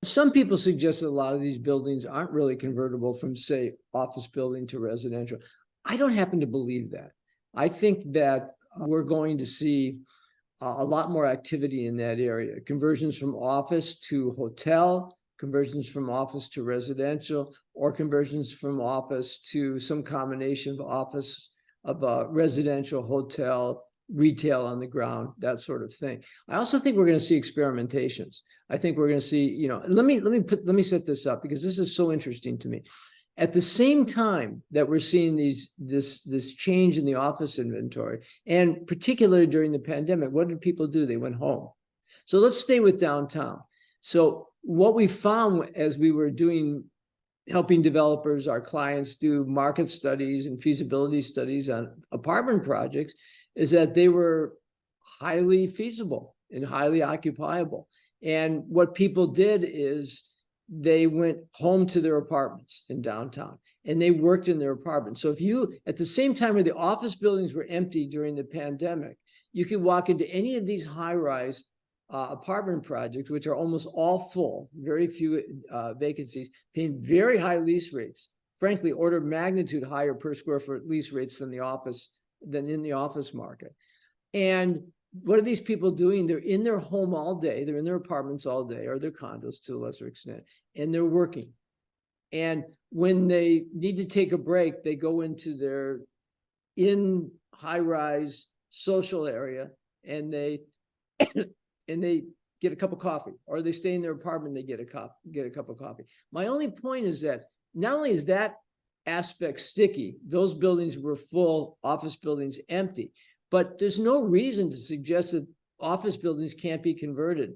Some people suggest that a lot of these buildings aren't really convertible from, say, office building to residential. I don't happen to believe that. I think that we're going to see a lot more activity in that area. Conversions from office to hotel, conversions from office to residential, or conversions from office to some combination of office, of a residential, hotel, retail on the ground, that sort of thing. I also think we're going to see experimentations. I think we're going to see, let me set this up because this is so interesting to me. At the same time that we're seeing this change in the office inventory, and particularly during the pandemic, what did people do? They went home. So let's stay with downtown. So what we found as we were helping developers, our clients, do market studies and feasibility studies on apartment projects, is that they were highly feasible and highly occupiable. And what people did is they went home to their apartments in downtown and they worked in their apartments. So if you, at the same time where the office buildings were empty during the pandemic, you could walk into any of these high-rise apartment projects, which are almost all full, very few vacancies, paying very high lease rates, frankly, order of magnitude higher per square foot lease rates than in the office market. And what are these people doing? They're in their home all day. They're in their apartments all day, or their condos to a lesser extent, and they're working. And when they need to take a break, they go into their high-rise social area and they get a cup of coffee, or they stay in their apartment, they get a cup of coffee. My only point is that not only is that aspect sticky, those buildings were full, office buildings empty, but there's no reason to suggest that office buildings can't be converted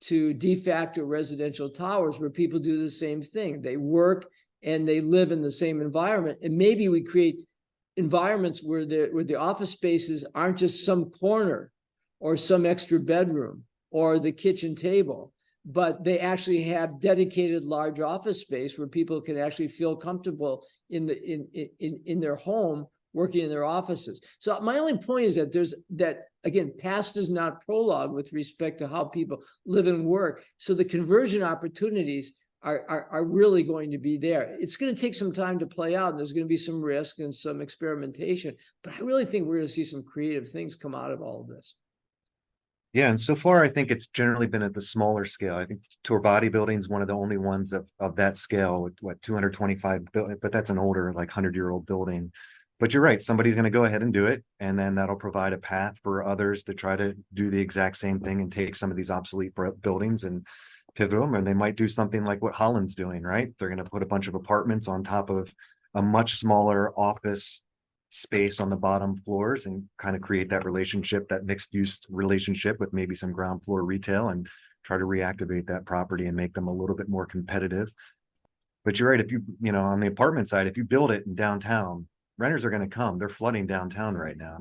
to de facto residential towers where people do the same thing. They work and they live in the same environment. And maybe we create environments where the office spaces aren't just some corner or some extra bedroom or the kitchen table, but they actually have dedicated large office space where people can actually feel comfortable in their home working in their offices. So my only point is that again, past is not prologue with respect to how people live and work. So the conversion opportunities are really going to be there. It's going to take some time to play out, and there's going to be some risk and some experimentation, but I really think we're going to see some creative things come out of all of this. Yeah, and so far I think it's generally been at the smaller scale. I think tour bodybuilding is one of the only ones of that scale with what 225 billion, but that's an older, like 100-year-old building. But you're right, somebody's going to go ahead and do it, and then that'll provide a path for others to try to do the exact same thing and take some of these obsolete buildings and pivot them. And they might do something like what Holland's doing, right? They're going to put a bunch of apartments on top of a much smaller office space on the bottom floors and kind of create that relationship, that mixed use relationship with maybe some ground floor retail, and try to reactivate that property and make them a little bit more competitive. But you're right, if on the apartment side, if you build it in downtown, renters are going to come. They're flooding downtown right now.